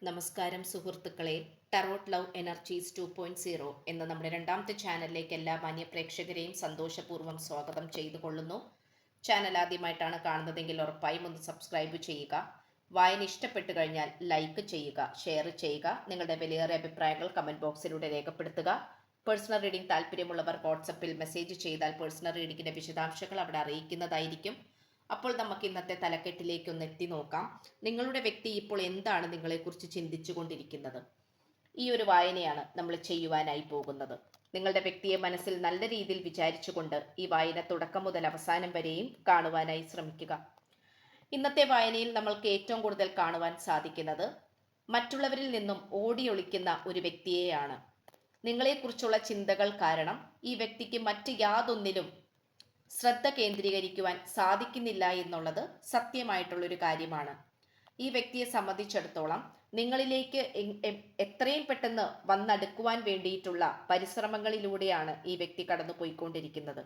നമസ്കാരം സുഹൃത്തുക്കളെ. Tarot love energies 2.0 എന്ന നമ്മുടെ രണ്ടാമത്തെ ചാനലിലേക്ക് എല്ലാ മാന്യ പ്രേക്ഷകരെയും സന്തോഷപൂർവ്വം സ്വാഗതം ചെയ്തുകൊള്ളുന്നു. ചാനൽ ആദ്യമായിട്ടാണ് കാണുന്നതെങ്കിൽ ഉറപ്പായും ഒന്ന് സബ്സ്ക്രൈബ് ചെയ്യുക. വായന ഇഷ്ടപ്പെട്ടു കഴിഞ്ഞാൽ ലൈക്ക് ചെയ്യുക, ഷെയർ ചെയ്യുക. നിങ്ങളുടെ വിലയേറിയ അഭിപ്രായങ്ങൾ കമൻറ്റ് ബോക്സിലൂടെ രേഖപ്പെടുത്തുക. പേഴ്സണൽ റീഡിംഗ് താല്പര്യമുള്ളവർ വാട്സപ്പിൽ മെസ്സേജ് ചെയ്താൽ പേഴ്സണൽ റീഡിങ്ങിൻ്റെ വിശദാംശങ്ങൾ അവിടെ അറിയിക്കുന്നതായിരിക്കും. അപ്പോൾ നമുക്ക് ഇന്നത്തെ തലക്കെട്ടിലേക്ക് ഒന്ന് എത്തി നോക്കാം. നിങ്ങളുടെ വ്യക്തി ഇപ്പോൾ എന്താണ് നിങ്ങളെക്കുറിച്ച് ചിന്തിച്ചു കൊണ്ടിരിക്കുന്നത്? ഈ ഒരു വായനയാണ് നമ്മൾ ചെയ്യുവാനായി പോകുന്നത്. നിങ്ങളുടെ വ്യക്തിയെ മനസ്സിൽ നല്ല രീതിയിൽ വിചാരിച്ചുകൊണ്ട് ഈ വായന തുടക്കം മുതൽ അവസാനം വരെയും കാണുവാനായി ശ്രമിക്കുക. ഇന്നത്തെ വായനയിൽ നമ്മൾക്ക് ഏറ്റവും കൂടുതൽ കാണുവാൻ സാധിക്കുന്നത് മറ്റുള്ളവരിൽ നിന്നും ഓടിയൊളിക്കുന്ന ഒരു വ്യക്തിയെയാണ്. നിങ്ങളെക്കുറിച്ചുള്ള ചിന്തകൾ കാരണം ഈ വ്യക്തിക്ക് മറ്റ് യാതൊന്നിലും ശ്രദ്ധ കേന്ദ്രീകരിക്കുവാൻ സാധിക്കുന്നില്ല എന്നുള്ളത് സത്യമായിട്ടുള്ളൊരു കാര്യമാണ്. ഈ വ്യക്തിയെ സംബന്ധിച്ചിടത്തോളം നിങ്ങളിലേക്ക് എത്രയും പെട്ടെന്ന് വന്നടുക്കുവാൻ വേണ്ടിയിട്ടുള്ള പരിശ്രമങ്ങളിലൂടെയാണ് ഈ വ്യക്തി കടന്നു പോയിക്കൊണ്ടിരിക്കുന്നത്.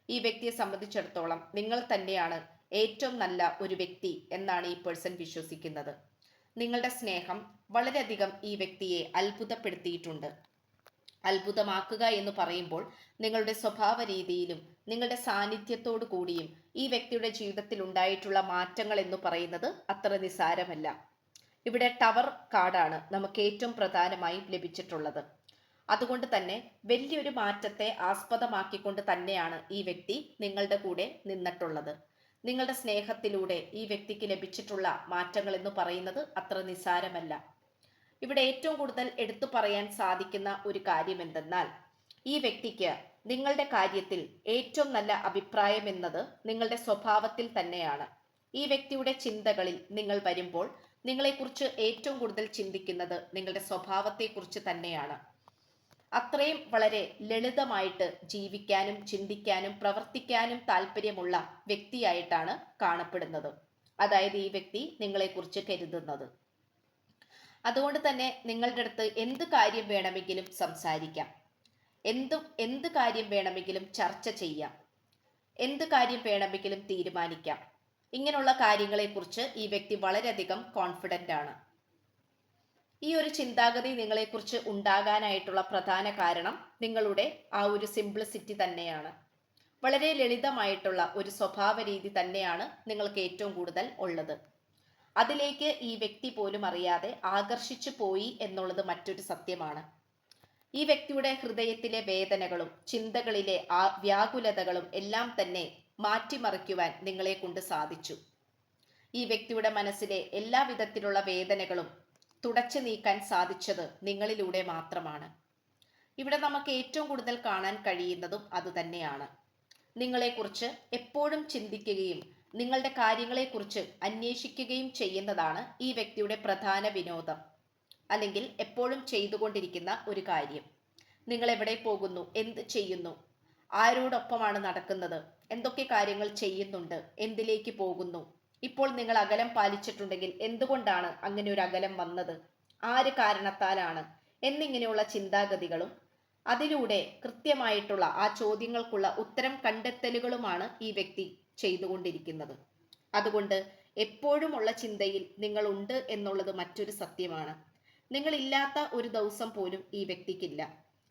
ഈ വ്യക്തിയെ സംബന്ധിച്ചിടത്തോളം നിങ്ങൾ തന്നെയാണ് ഏറ്റവും നല്ല ഒരു വ്യക്തി എന്നാണ് ഈ പേഴ്സൺ വിശ്വസിക്കുന്നത്. നിങ്ങളുടെ സ്നേഹം വളരെയധികം ഈ വ്യക്തിയെ അത്ഭുതപ്പെടുത്തിയിട്ടുണ്ട്. അത്ഭുതമാക്കുക എന്ന് പറയുമ്പോൾ നിങ്ങളുടെ സ്വഭാവ രീതിയിലും നിങ്ങളുടെ സാന്നിധ്യത്തോടു കൂടിയും ഈ വ്യക്തിയുടെ ജീവിതത്തിൽ ഉണ്ടായിട്ടുള്ള മാറ്റങ്ങൾ എന്ന് പറയുന്നത് അത്ര നിസ്സാരമല്ല. ഇവിടെ ടവർ കാർഡാണ് നമുക്ക് ഏറ്റവും പ്രധാനമായും ലഭിച്ചിട്ടുള്ളത്. അതുകൊണ്ട് തന്നെ വലിയൊരു മാറ്റത്തെ ആസ്പദമാക്കിക്കൊണ്ട് തന്നെയാണ് ഈ വ്യക്തി നിങ്ങളുടെ കൂടെ നിന്നിട്ടുള്ളത്. നിങ്ങളുടെ സ്നേഹത്തിലൂടെ ഈ വ്യക്തിക്ക് ലഭിച്ചിട്ടുള്ള മാറ്റങ്ങൾ എന്ന് പറയുന്നത് അത്ര നിസ്സാരമല്ല. ഇവിടെ ഏറ്റവും കൂടുതൽ എടുത്തു പറയാൻ സാധിക്കുന്ന ഒരു കാര്യം എന്തെന്നാൽ ഈ വ്യക്തിക്ക് നിങ്ങളുടെ കാര്യത്തിൽ ഏറ്റവും നല്ല അഭിപ്രായം എന്നത് നിങ്ങളുടെ സ്വഭാവത്തിൽ തന്നെയാണ്. ഈ വ്യക്തിയുടെ ചിന്തകളിൽ നിങ്ങൾ വരുമ്പോൾ നിങ്ങളെക്കുറിച്ച് ഏറ്റവും കൂടുതൽ ചിന്തിക്കുന്നത് നിങ്ങളുടെ സ്വഭാവത്തെക്കുറിച്ച് തന്നെയാണ്. അത്രയും വളരെ ലളിതമായിട്ട് ജീവിക്കാനും ചിന്തിക്കാനും പ്രവർത്തിക്കാനും താല്പര്യമുള്ള വ്യക്തിയായിട്ടാണ് കാണപ്പെടുന്നത്. അതായത് ഈ വ്യക്തി നിങ്ങളെക്കുറിച്ച് കരുതുന്നത്. അതുകൊണ്ട് തന്നെ നിങ്ങളുടെ അടുത്ത് എന്ത് കാര്യം വേണമെങ്കിലും സംസാരിക്കാം, എന്ത് കാര്യം വേണമെങ്കിലും ചർച്ച ചെയ്യാം, എന്ത് കാര്യം വേണമെങ്കിലും തീരുമാനിക്കാം. ഇങ്ങനെയുള്ള കാര്യങ്ങളെക്കുറിച്ച് ഈ വ്യക്തി വളരെയധികം കോൺഫിഡൻ്റ് ആണ്. ഈ ഒരു ചിന്താഗതി നിങ്ങളെക്കുറിച്ച് ഉണ്ടാകാനായിട്ടുള്ള പ്രധാന കാരണം നിങ്ങളുടെ ആ ഒരു സിംപ്ലിസിറ്റി തന്നെയാണ്. വളരെ ലളിതമായിട്ടുള്ള ഒരു സ്വഭാവ രീതി തന്നെയാണ് നിങ്ങൾക്ക് ഏറ്റവും കൂടുതൽ ഉള്ളത്. അതിലേക്ക് ഈ വ്യക്തി പോലും അറിയാതെ ആകർഷിച്ചു പോയി എന്നുള്ളത് മറ്റൊരു സത്യമാണ്. ഈ വ്യക്തിയുടെ ഹൃദയത്തിലെ വേദനകളും ചിന്തകളിലെ ആ വ്യാകുലതകളും എല്ലാം തന്നെ മാറ്റിമറിക്കുവാൻ നിങ്ങളെ കൊണ്ട് സാധിച്ചു. ഈ വ്യക്തിയുടെ മനസ്സിലെ എല്ലാ വിധത്തിലുള്ള വേദനകളും തുടച്ചു നീക്കാൻ സാധിച്ചത് നിങ്ങളിലൂടെ മാത്രമാണ്. ഇവിടെ നമുക്ക് ഏറ്റവും കൂടുതൽ കാണാൻ കഴിയുന്നതും അതുതന്നെയാണ്. നിങ്ങളെക്കുറിച്ച് എപ്പോഴും ചിന്തിക്കുകയും നിങ്ങളുടെ കാര്യങ്ങളെക്കുറിച്ച് അന്വേഷിക്കുകയും ചെയ്യുന്നതാണ് ഈ വ്യക്തിയുടെ പ്രധാന വിനോദം, അല്ലെങ്കിൽ എപ്പോഴും ചെയ്തുകൊണ്ടിരിക്കുന്ന ഒരു കാര്യം. നിങ്ങൾ എവിടെ പോകുന്നു, എന്ത് ചെയ്യുന്നു, ആരോടൊപ്പമാണ് നടക്കുന്നത്, എന്തൊക്കെ കാര്യങ്ങൾ ചെയ്യുന്നുണ്ട്, എന്തിലേക്ക് പോകുന്നു, ഇപ്പോൾ നിങ്ങൾ അകലം പാലിച്ചിട്ടുണ്ടെങ്കിൽ എന്തുകൊണ്ടാണ് അങ്ങനെ ഒരു അകലം വന്നത്, ആര് കാരണത്താലാണ് എന്നിങ്ങനെയുള്ള ചിന്താഗതികളും അതിലൂടെ കൃത്യമായിട്ടുള്ള ആ ചോദ്യങ്ങൾക്കുള്ള ഉത്തരം കണ്ടെത്തലുകളുമാണ് ഈ വ്യക്തി ചെയ്തുകൊണ്ടിരിക്കുന്നത്. അതുകൊണ്ട് എപ്പോഴുമുള്ള ചിന്തയിൽ നിങ്ങളുണ്ട് എന്നുള്ളത് മറ്റൊരു സത്യമാണ്. നിങ്ങളില്ലാത്ത ഒരു ദിവസം പോലും ഈ വ്യക്തിക്കില്ല.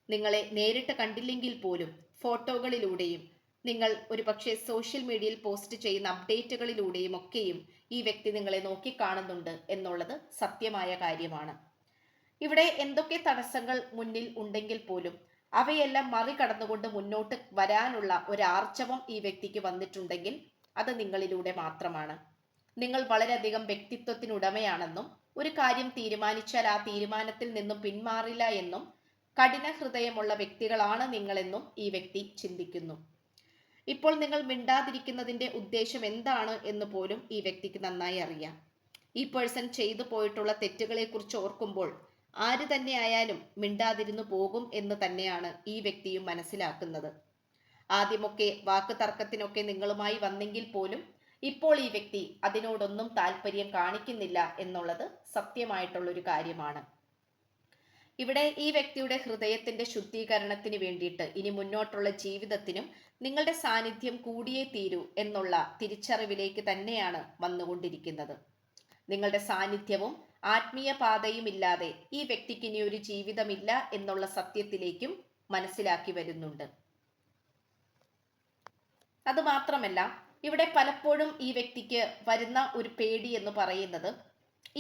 നിങ്ങളെ നേരിട്ട് കണ്ടില്ലെങ്കിൽ പോലും ഫോട്ടോകളിലൂടെയും നിങ്ങൾ ഒരു പക്ഷേ സോഷ്യൽ മീഡിയയിൽ പോസ്റ്റ് ചെയ്യുന്ന അപ്ഡേറ്റുകളിലൂടെയും ഒക്കെയും ഈ വ്യക്തി നിങ്ങളെ നോക്കിക്കാണുന്നുണ്ട് എന്നുള്ളത് സത്യമായ കാര്യമാണ്. ഇവിടെ എന്തൊക്കെ തടസ്സങ്ങൾ മുന്നിൽ ഉണ്ടെങ്കിൽ പോലും അവയെല്ലാം മറികടന്നുകൊണ്ട് മുന്നോട്ട് വരാനുള്ള ഒരു ആർജവം ഈ വ്യക്തിക്ക് വന്നിട്ടുണ്ടെങ്കിൽ അത് നിങ്ങളിലൂടെ മാത്രമാണ്. നിങ്ങൾ വളരെയധികം വ്യക്തിത്വത്തിനുടമയാണെന്നും ഒരു കാര്യം തീരുമാനിച്ചാൽ ആ തീരുമാനത്തിൽ നിന്നും പിന്മാറില്ല എന്നും കഠിന ഹൃദയമുള്ള വ്യക്തികളാണ് നിങ്ങളെന്നും ഈ വ്യക്തി ചിന്തിക്കുന്നു. ഇപ്പോൾ നിങ്ങൾ മിണ്ടാതിരിക്കുന്നതിൻ്റെ ഉദ്ദേശം എന്താണ് എന്ന് പോലും ഈ വ്യക്തിക്ക് നന്നായി അറിയാം. ഈ പേഴ്സൺ ചെയ്തു പോയിട്ടുള്ള തെറ്റുകളെക്കുറിച്ച് ഓർക്കുമ്പോൾ ആര് തന്നെ ആയാലും മിണ്ടാതിരുന്നു പോകും എന്ന് തന്നെയാണ് ഈ വ്യക്തിയും മനസ്സിലാക്കുന്നത്. ആദ്യമൊക്കെ വാക്ക് തർക്കത്തിനൊക്കെ നിങ്ങളുമായി വന്നെങ്കിൽ പോലും ഇപ്പോൾ ഈ വ്യക്തി അതിനോടൊന്നും താല്പര്യം കാണിക്കുന്നില്ല എന്നുള്ളത് സത്യമായിട്ടുള്ളൊരു കാര്യമാണ്. ഇവിടെ ഈ വ്യക്തിയുടെ ഹൃദയത്തിന്റെ ശുദ്ധീകരണത്തിന് വേണ്ടിയിട്ട് ഇനി മുന്നോട്ടുള്ള ജീവിതത്തിനും നിങ്ങളുടെ സാന്നിധ്യം കൂടിയേ തീരൂ എന്നുള്ള തിരിച്ചറിവിലേക്ക് തന്നെയാണ് വന്നുകൊണ്ടിരിക്കുന്നത്. നിങ്ങളുടെ സാന്നിധ്യവും ആത്മീയ പാതയും ഇല്ലാതെ ഈ വ്യക്തിക്ക് ഇനി ഒരു ജീവിതമില്ല എന്നുള്ള സത്യത്തിലേക്കും മനസ്സിലാക്കി വരുന്നുണ്ട്. അതുമാത്രമല്ല, ഇവിടെ പലപ്പോഴും ഈ വ്യക്തിക്ക് വരുന്ന ഒരു പേടി എന്ന് പറയുന്നത്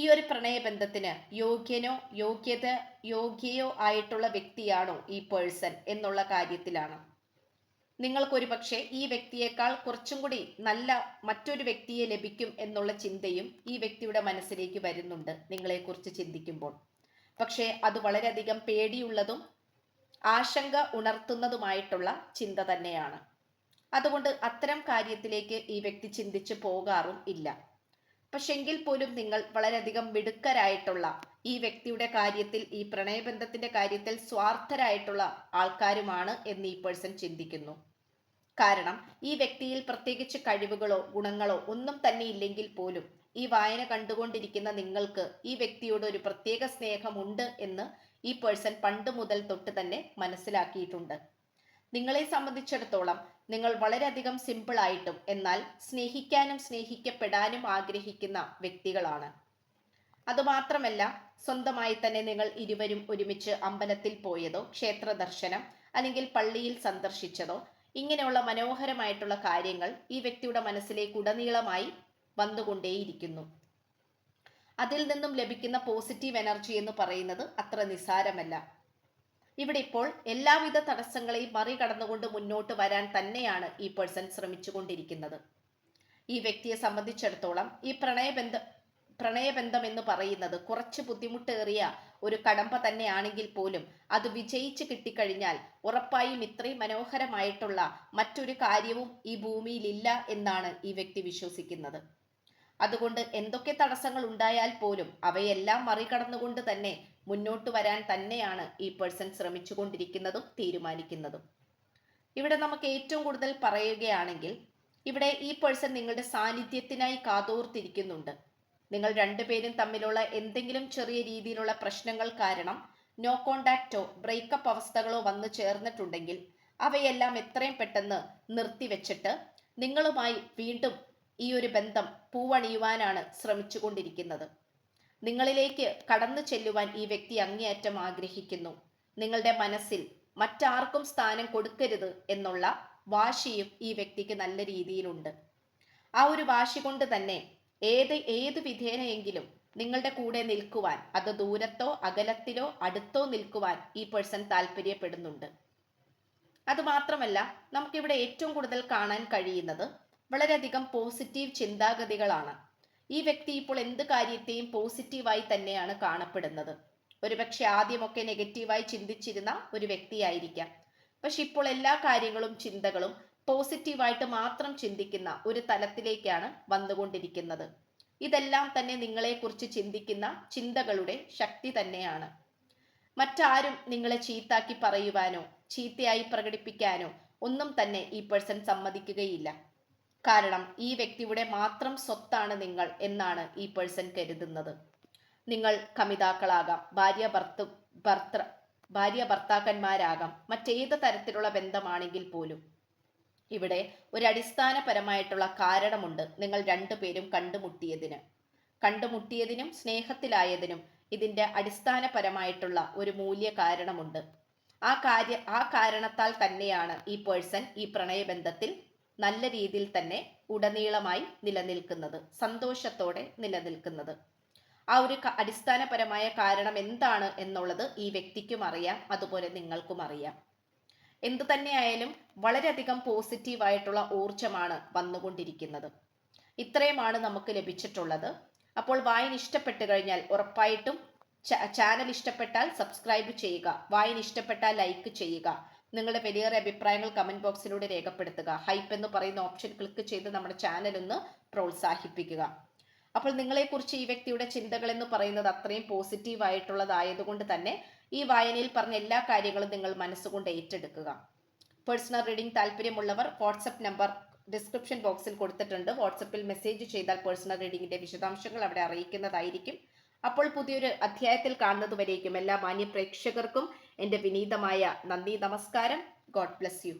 ഈ ഒരു പ്രണയബന്ധത്തിന് യോഗ്യയോ ആയിട്ടുള്ള വ്യക്തിയാണോ ഈ പേഴ്സൺ എന്നുള്ള കാര്യത്തിലാണ്. നിങ്ങൾക്കൊരു പക്ഷേ ഈ വ്യക്തിയേക്കാൾ കുറച്ചും കൂടി നല്ല മറ്റൊരു വ്യക്തിയെ ലഭിക്കും എന്നുള്ള ചിന്തയും ഈ വ്യക്തിയുടെ മനസ്സിലേക്ക് വരുന്നുണ്ട് നിങ്ങളെക്കുറിച്ച് ചിന്തിക്കുമ്പോൾ. പക്ഷേ അത് വളരെയധികം പേടിയുള്ളതും ആശങ്ക ഉണർത്തുന്നതുമായിട്ടുള്ള ചിന്ത തന്നെയാണ്. അതുകൊണ്ട് അത്തരം കാര്യത്തിലേക്ക് ഈ വ്യക്തി ചിന്തിച്ചു പോകാറും ഇല്ല. പക്ഷെ എങ്കിൽ പോലും നിങ്ങൾ വളരെയധികം മിടുക്കരായിട്ടുള്ള ഈ വ്യക്തിയുടെ കാര്യത്തിൽ, ഈ പ്രണയബന്ധത്തിന്റെ കാര്യത്തിൽ സ്വാർത്ഥരായിട്ടുള്ള ആൾക്കാരുമാണ് എന്ന് ഈ പേഴ്സൺ ചിന്തിക്കുന്നു. കാരണം ഈ വ്യക്തിയിൽ പ്രത്യേകിച്ച് കഴിവുകളോ ഗുണങ്ങളോ ഒന്നും തന്നെ ഇല്ലെങ്കിൽ പോലും ഈ വായന കണ്ടുകൊണ്ടിരിക്കുന്ന നിങ്ങൾക്ക് ഈ വ്യക്തിയോട് ഒരു പ്രത്യേക സ്നേഹമുണ്ട് എന്ന് ഈ പേഴ്സൺ പണ്ട് മുതൽ തൊട്ട് തന്നെ മനസ്സിലാക്കിയിട്ടുണ്ട്. നിങ്ങളെ സംബന്ധിച്ചിടത്തോളം നിങ്ങൾ വളരെയധികം സിമ്പിളായിട്ടും എന്നാൽ സ്നേഹിക്കാനും സ്നേഹിക്കപ്പെടാനും ആഗ്രഹിക്കുന്ന വ്യക്തികളാണ്. അതുമാത്രമല്ല, സ്വന്തമായി തന്നെ നിങ്ങൾ ഇരുവരും ഒരുമിച്ച് അമ്പലത്തിൽ പോയതോ ക്ഷേത്ര ദർശനം അല്ലെങ്കിൽ പള്ളിയിൽ സന്ദർശിച്ചതോ ഇങ്ങനെയുള്ള മനോഹരമായിട്ടുള്ള കാര്യങ്ങൾ ഈ വ്യക്തിയുടെ മനസ്സിലേക്ക് ഉടനീളമായി വന്നുകൊണ്ടേയിരിക്കുന്നു. അതിൽ നിന്നും ലഭിക്കുന്ന പോസിറ്റീവ് എനർജി എന്ന് പറയുന്നത് അത്ര നിസ്സാരമല്ല. ഇവിടെ ഇപ്പോൾ എല്ലാവിധ തടസ്സങ്ങളെയും മറികടന്നുകൊണ്ട് മുന്നോട്ട് വരാൻ തന്നെയാണ് ഈ പേഴ്സൺ ശ്രമിച്ചുകൊണ്ടിരിക്കുന്നത്. ഈ വ്യക്തിയെ സംബന്ധിച്ചിടത്തോളം ഈ പ്രണയബന്ധം എന്ന് പറയുന്നത് കുറച്ച് ബുദ്ധിമുട്ടേറിയ ഒരു കടമ്പ തന്നെയാണെങ്കിൽ പോലും അത് വിജയിച്ച് കിട്ടിക്കഴിഞ്ഞാൽ ഉറപ്പായും ഇത്രയും മനോഹരമായിട്ടുള്ള മറ്റൊരു കാര്യവും ഈ ഭൂമിയിലില്ല എന്നാണ് ഈ വ്യക്തി വിശ്വസിക്കുന്നത്. അതുകൊണ്ട് എന്തൊക്കെ തടസ്സങ്ങൾ ഉണ്ടായാൽ പോലും അവയെല്ലാം മറികടന്നുകൊണ്ട് തന്നെ മുന്നോട്ട് വരാൻ തന്നെയാണ് ഈ പേഴ്സൺ ശ്രമിച്ചുകൊണ്ടിരിക്കുന്നതും തീരുമാനിക്കുന്നതും. ഇവിടെ നമുക്ക് ഏറ്റവും കൂടുതൽ പറയുകയാണെങ്കിൽ ഇവിടെ ഈ പേഴ്സൺ നിങ്ങളുടെ സാന്നിധ്യത്തിനായി കാതോർത്തിരിക്കുന്നുണ്ട്. നിങ്ങൾ രണ്ടുപേരും തമ്മിലുള്ള എന്തെങ്കിലും ചെറിയ രീതിയിലുള്ള പ്രശ്നങ്ങൾ കാരണം നോ കോണ്ടാക്റ്റോ ബ്രേക്കപ്പ് അവസ്ഥകളോ വന്നു ചേർന്നിട്ടുണ്ടെങ്കിൽ അവയെല്ലാം എത്രയും പെട്ടെന്ന് നിർത്തിവെച്ചിട്ട് നിങ്ങളുമായി വീണ്ടും ഈ ഒരു ബന്ധം പൂവണിയുവാനാണ് ശ്രമിച്ചുകൊണ്ടിരിക്കുന്നത്. നിങ്ങളിലേക്ക് കടന്നു ചെല്ലുവാൻ ഈ വ്യക്തി അങ്ങേയറ്റം ആഗ്രഹിക്കുന്നു. നിങ്ങളുടെ മനസ്സിൽ മറ്റാർക്കും സ്ഥാനം കൊടുക്കരുത് എന്നുള്ള വാശിയും ഈ വ്യക്തിക്ക് നല്ല രീതിയിലുണ്ട്. ആ ഒരു വാശി കൊണ്ട് തന്നെ ഏത് വിധേനയെങ്കിലും നിങ്ങളുടെ കൂടെ നിൽക്കുവാൻ, അത് ദൂരത്തോ അകലത്തിലോ അടുത്തോ നിൽക്കുവാൻ ഈ പേഴ്സൺ താല്പര്യപ്പെടുന്നുണ്ട്. അതുമാത്രമല്ല, നമുക്കിവിടെ ഏറ്റവും കൂടുതൽ കാണാൻ കഴിയുന്നത് വളരെയധികം പോസിറ്റീവ് ചിന്താഗതികളാണ്. ഈ വ്യക്തി ഇപ്പോൾ എന്ത് കാര്യത്തെയും പോസിറ്റീവായി തന്നെയാണ് കാണപ്പെടുന്നത്. ഒരുപക്ഷെ ആദ്യമൊക്കെ നെഗറ്റീവായി ചിന്തിച്ചിരുന്ന ഒരു വ്യക്തിയായിരിക്കാം. പക്ഷെ ഇപ്പോൾ എല്ലാ കാര്യങ്ങളും ചിന്തകളും പോസിറ്റീവായിട്ട് മാത്രം ചിന്തിക്കുന്ന ഒരു തലത്തിലേക്കാണ് വന്നുകൊണ്ടിരിക്കുന്നത്. ഇതെല്ലാം തന്നെ നിങ്ങളെക്കുറിച്ച് ചിന്തിക്കുന്ന ചിന്തകളുടെ ശക്തി തന്നെയാണ്. മറ്റാരും നിങ്ങളെ ചീത്താക്കി പറയുവാനോ ചീത്തയായി പ്രകടിപ്പിക്കാനോ ഒന്നും തന്നെ ഈ പേഴ്സൺ സമ്മതിക്കുകയില്ല. കാരണം ഈ വ്യക്തിയുടെ മാത്രം സ്വത്താണ് നിങ്ങൾ എന്നാണ് ഈ പേഴ്സൺ കരുതുന്നത്. നിങ്ങൾ കമിതാക്കളാകാം, ഭാര്യ ഭർത്താക്കന്മാരാകാം, മറ്റേത് തരത്തിലുള്ള ബന്ധമാണെങ്കിൽ പോലും ഇവിടെ ഒരു അടിസ്ഥാനപരമായിട്ടുള്ള കാരണമുണ്ട്. നിങ്ങൾ രണ്ടുപേരും കണ്ടുമുട്ടിയതിനും സ്നേഹത്തിലായതിനും ഇതിന്റെ അടിസ്ഥാനപരമായിട്ടുള്ള ഒരു മൂല്യ കാരണമുണ്ട്. ആ കാരണത്താൽ തന്നെയാണ് ഈ പേഴ്സൺ ഈ പ്രണയബന്ധത്തിൽ നല്ല രീതിയിൽ തന്നെ ഉടനീളമായി നിലനിൽക്കുന്നത്, സന്തോഷത്തോടെ നിലനിൽക്കുന്നത്. ആ ഒരു അടിസ്ഥാനപരമായ കാരണം എന്താണ് എന്നുള്ളത് ഈ വ്യക്തിക്കും അറിയാം, അതുപോലെ നിങ്ങൾക്കും അറിയാം. എന്തു തന്നെയായാലും വളരെയധികം പോസിറ്റീവായിട്ടുള്ള ഊർജമാണ് വന്നുകൊണ്ടിരിക്കുന്നത്. ഇത്രയുമാണ് നമുക്ക് ലഭിച്ചിട്ടുള്ളത്. അപ്പോൾ വായന ഇഷ്ടപ്പെട്ടു കഴിഞ്ഞാൽ ഉറപ്പായിട്ടും ചാനൽ ഇഷ്ടപ്പെട്ടാൽ സബ്സ്ക്രൈബ് ചെയ്യുക, വായന ഇഷ്ടപ്പെട്ടാൽ ലൈക്ക് ചെയ്യുക, നിങ്ങളുടെ വലിയേറെ അഭിപ്രായങ്ങൾ കമന്റ് ബോക്സിലൂടെ രേഖപ്പെടുത്തുക. ഹൈപ്പ് എന്ന് പറയുന്ന ഓപ്ഷൻ ക്ലിക്ക് ചെയ്ത് നമ്മുടെ ചാനൽ ഒന്ന് പ്രോത്സാഹിപ്പിക്കുക. അപ്പോൾ നിങ്ങളെക്കുറിച്ച് ഈ വ്യക്തിയുടെ ചിന്തകൾ എന്ന് പറയുന്നത് അത്രയും പോസിറ്റീവ് ആയിട്ടുള്ളതായതുകൊണ്ട് തന്നെ ഈ വായനയിൽ പറഞ്ഞ എല്ലാ കാര്യങ്ങളും നിങ്ങൾ മനസ്സുകൊണ്ട് ഏറ്റെടുക്കുക. പേഴ്സണൽ റീഡിംഗ് താല്പര്യമുള്ളവർ വാട്സപ്പ് നമ്പർ ഡിസ്ക്രിപ്ഷൻ ബോക്സിൽ കൊടുത്തിട്ടുണ്ട്. വാട്സപ്പിൽ മെസ്സേജ് ചെയ്താൽ പേഴ്സണൽ റീഡിങ്ങിന്റെ വിശദാംശങ്ങൾ അവിടെ അറിയിക്കുന്നതായിരിക്കും. അപ്പോൾ പുതിയൊരു അധ്യായത്തിൽ കാണുന്നതുവരേക്കും എല്ലാ മാന്യ പ്രേക്ഷകർക്കും എൻ്റെ വിനീതമായ നന്ദി, നമസ്കാരം. God bless you.